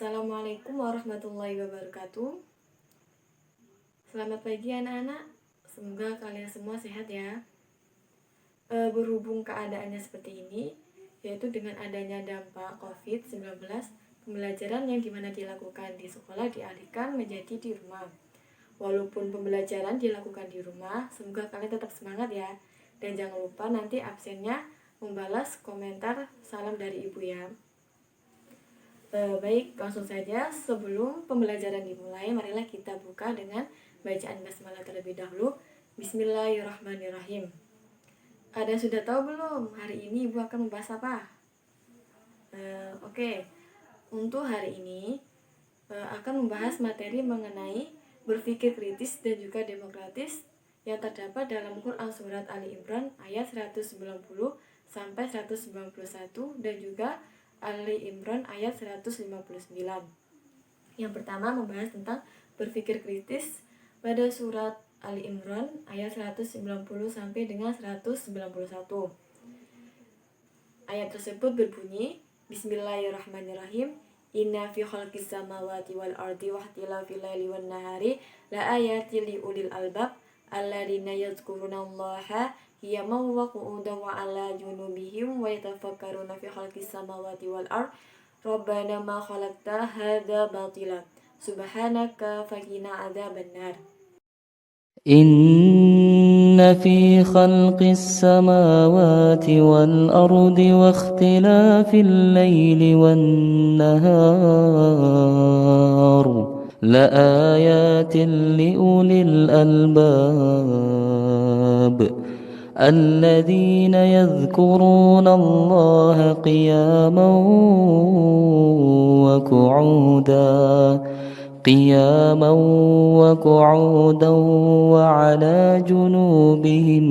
Assalamualaikum warahmatullahi wabarakatuh. Selamat pagi anak-anak. Semoga kalian semua sehat ya. Berhubung keadaannya seperti ini, yaitu dengan adanya dampak COVID-19, pembelajaran yang dimana dilakukan di sekolah dialihkan menjadi di rumah. Walaupun pembelajaran dilakukan di rumah, semoga kalian tetap semangat ya. Dan jangan lupa nanti absennya membalas komentar salam dari ibu ya. Baik, langsung saja sebelum pembelajaran dimulai, marilah kita buka dengan bacaan basmalah terlebih dahulu. Bismillahirrahmanirrahim. Ada yang sudah tahu belum hari ini ibu akan membahas apa? Oke. Untuk hari ini akan membahas materi mengenai berpikir kritis dan juga demokratis yang terdapat dalam Quran Surat Ali Imran ayat 190 sampai 191 dan juga Ali Imran ayat 159. Yang pertama membahas tentang berpikir kritis pada surat Ali Imran ayat 190 sampai dengan 191. Ayat tersebut berbunyi, Bismillahirrahmanirrahim. Inna fi khalqis samawati wal ardi wa ikhtilafil laili wan nahari la ayatin li ulil albab alladzina yadhkurunallaha qiyaman wa qu'udan wa 'ala junubihim wa yatafakkaruna fi khalqis samawati wal ardi rabbana ma khalaqta hadza batila subhanaka faqina adzabannar. إن في خلق السماوات والأرض واختلاف الليل والنهار لآيات لأولي الألباب الذين يذكرون الله قياما وقعودا وعلى جنوبهم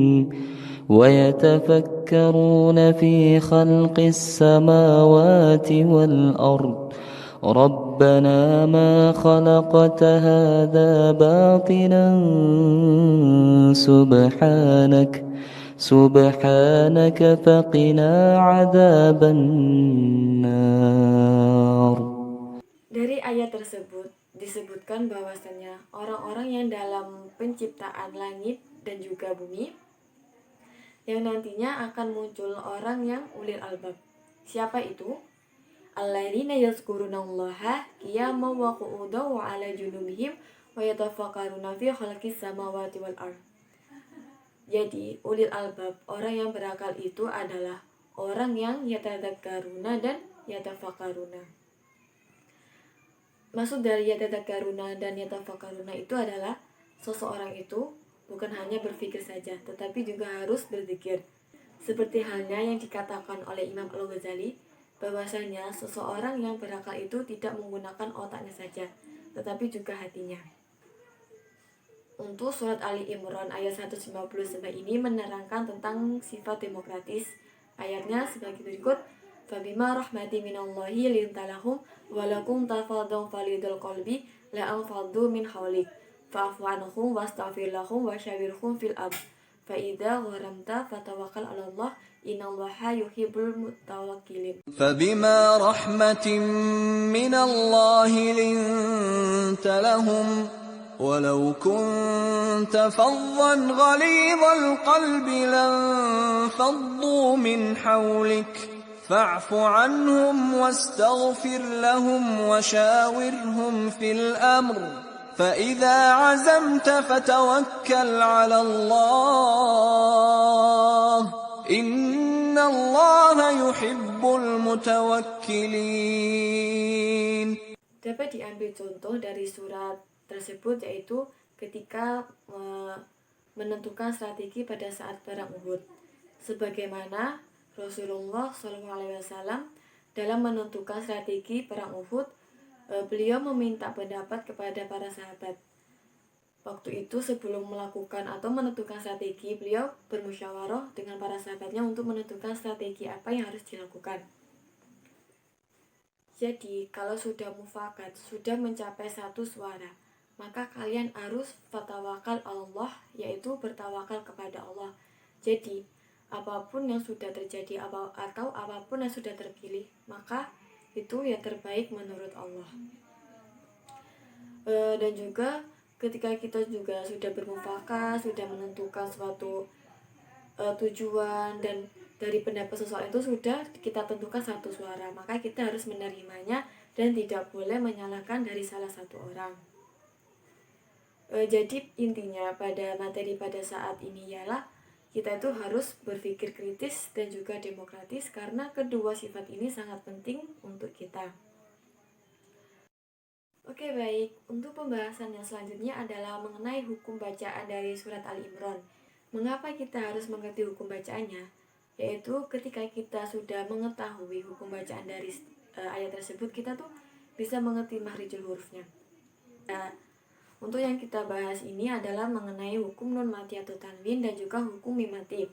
ويتفكرون في خلق السماوات والأرض ربنا ما خلقت هذا باطلا سبحانك فقنا عذاب النار. Dari ayat tersebut disebutkan bahwasanya orang-orang yang dalam penciptaan langit dan juga bumi yang nantinya akan muncul orang yang ulil albab. Siapa itu? Alladzina yazkurunallaha qiyaman wa qu'udan wa 'ala junubihim wa yatafakkaruna fi khalqis samawati wal ard. Jadi, ulil albab, orang yang berakal itu adalah orang yang yatadzakkaruna dan yatafakkaruna. Maksud dari yatadzakkaruna dan yatafakkaruna itu adalah seseorang itu bukan hanya berpikir saja, tetapi juga harus berzikir. Seperti halnya yang dikatakan oleh Imam Al-Ghazali, bahwasanya seseorang yang berakal itu tidak menggunakan otaknya saja, tetapi juga hatinya. Untuk surat Ali Imran ayat 159 ini menerangkan tentang sifat demokratis. Ayatnya sebagai berikut, Fabima rahmati minallahi lintalahum walakum tafadun falidul qalbi la anfaddu min hawlik fa'fu anhum wastaghfir lahum wa syawirhum fil amr fa idza gharamta fatawakkal 'ala Allah innallaha yuhibbul mutawakkilin. Fabima rahmatin minallahi lintalahum ولو كنت فظا غليظ القلب لانفضوا من حولك فاعف عنهم واستغفر لهم وشاورهم في الأمر فإذا عزمت فتوكل على الله إن الله يحب المتوكلين. Dapat diambil contoh dari surat tersebut, yaitu ketika menentukan strategi pada saat perang Uhud, sebagaimana Rasulullah SAW dalam menentukan strategi perang Uhud, beliau meminta pendapat kepada para sahabat. Waktu itu sebelum melakukan atau menentukan strategi, beliau bermusyawarah dengan para sahabatnya untuk menentukan strategi apa yang harus dilakukan. Jadi, kalau sudah mufakat, sudah mencapai satu suara, maka kalian harus fatawakal Allah, yaitu bertawakal kepada Allah. Jadi, apapun yang sudah terjadi atau apapun yang sudah terpilih, maka itu ya terbaik menurut Allah. Dan juga ketika kita juga sudah bermufakat, sudah menentukan suatu tujuan, dan dari pendapat seseorang itu sudah kita tentukan satu suara, maka kita harus menerimanya dan tidak boleh menyalahkan dari salah satu orang. Jadi intinya pada materi pada saat ini ialah kita itu harus berpikir kritis dan juga demokratis, karena kedua sifat ini sangat penting untuk kita. Oke, baik. Untuk pembahasan yang selanjutnya adalah mengenai hukum bacaan dari surat Al-Imran. Mengapa kita harus mengerti hukum bacaannya? Yaitu ketika kita sudah mengetahui hukum bacaan dari ayat tersebut, kita tuh bisa mengerti makhrijul hurufnya. Untuk yang kita bahas ini adalah mengenai hukum nun mati atau tanwin dan juga hukum mim mati.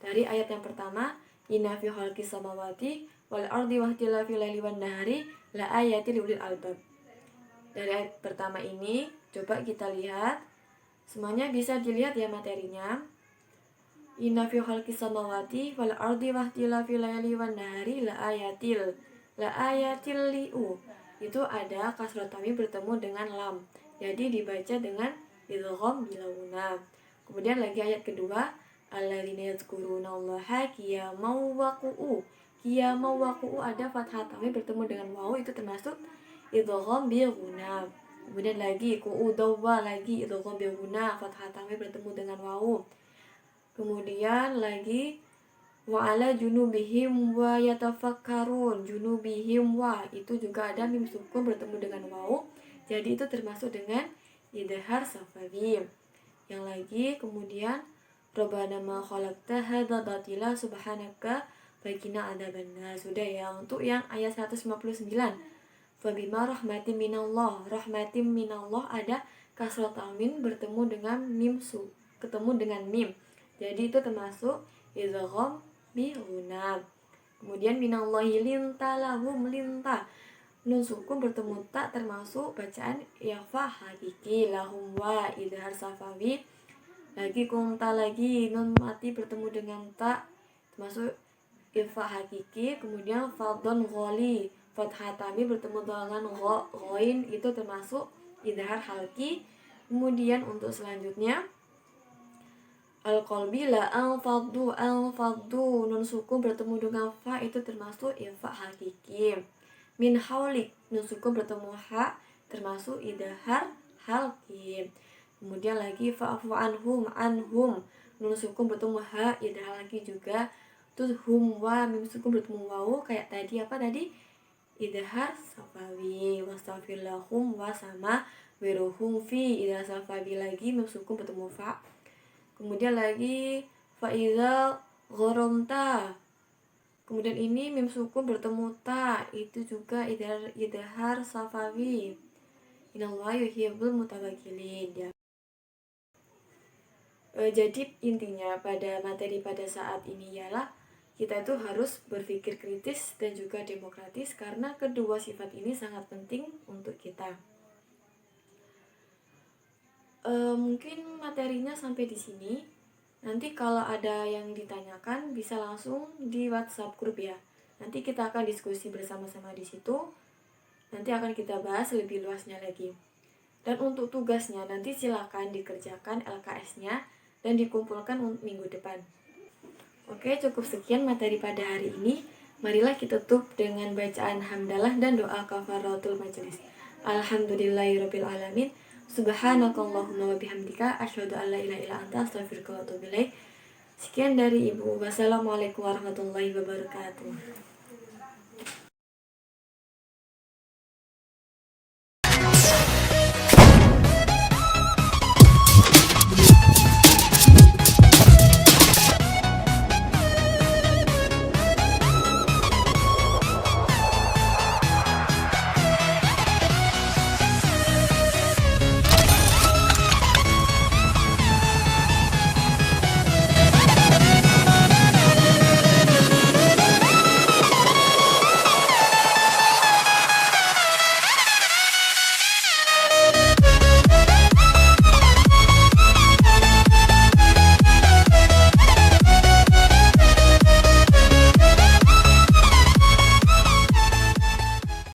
Dari ayat yang pertama, inna fi khalqis samawati wal ardi wahtilafil laili wan nahari la ayatil liulil albab. Dari ayat pertama ini, coba kita lihat. Semuanya bisa dilihat ya materinya. Inna fi khalqis samawati wal ardi wahtilafil laili wan nahari la ayatil. La ayatil liu. Itu ada kasrah tamim bertemu dengan lam. Jadi dibaca dengan idgham bilawuna. Kemudian lagi ayat kedua, alladzina yadhkurunallaha qiyaman wa qu'udan. Qiyaman wa qu'udan ada fathah tamim bertemu dengan waw, itu termasuk idgham bilghuna. Kemudian lagi qu'udan lagi idgham bilghuna, fathah tamim bertemu dengan waw. Kemudian lagi wa ala junubihim wa yatafakkarun. Junubihim wa itu juga ada mim sukun bertemu dengan waw. Jadi itu termasuk dengan idhar safawi. Yang lagi kemudian Rabbana ma khalaqta hadza batila subhanaka faqina adzabannar. Sudah ya. Untuk yang ayat 159. Fabima rahmatin minallah. Rahmatin minallah ada kasrah tanwin bertemu dengan ketemu dengan mim. Jadi itu termasuk idgham bi ghunna. Kemudian minallahi lintalahum linta. Nun sukun bertemu tak termasuk bacaan ikhfa hakiki. Lahum wa idhar safawi. Lagi kunta lagi nun mati bertemu dengan tak termasuk ikhfa hakiki. Kemudian fadhon ghali, fathah tamim bertemu dengan ghain, itu termasuk idhar halki. Kemudian untuk selanjutnya al-qalbi la al-faddu nun sukun bertemu dengan fa, itu termasuk ikhfa hakiki. Min haulik nun sukun bertemu ha, termasuk idhar halki. Kemudian lagi fa'fu anhum nun sukun bertemu ha, idhar halki juga. Terus hum wa mim sukun bertemu wawu, kayak tadi apa tadi? Idhar safawi. Wastaghfir lahum wa sama wiruhum fi, idhar safawi lagi mim sukun bertemu fa. Kemudian lagi fa'iza gharamta. Kemudian ini mim sukun bertemu ta, itu juga idhar safawi. Innallaha yuhibbul mutawakkilin ya. Jadi intinya pada materi pada saat ini ialah kita itu harus berpikir kritis dan juga demokratis, karena kedua sifat ini sangat penting untuk kita. Mungkin materinya sampai di sini. Nanti kalau ada yang ditanyakan bisa langsung di WhatsApp grup ya. Nanti kita akan diskusi bersama-sama di situ. Nanti akan kita bahas lebih luasnya lagi. Dan untuk tugasnya nanti silakan dikerjakan LKS-nya dan dikumpulkan minggu depan. Oke, cukup sekian materi pada hari ini. Marilah kita tutup dengan bacaan hamdalah dan doa kafaratul majelis. Alhamdulillahirabbil alamin. Subhanakallahumma wa bihamdika asyhadu an la ilaha illa anta astaghfiruka wa atubu ilaik. Sekian dari Ibu. Wassalamualaikum warahmatullahi wabarakatuh.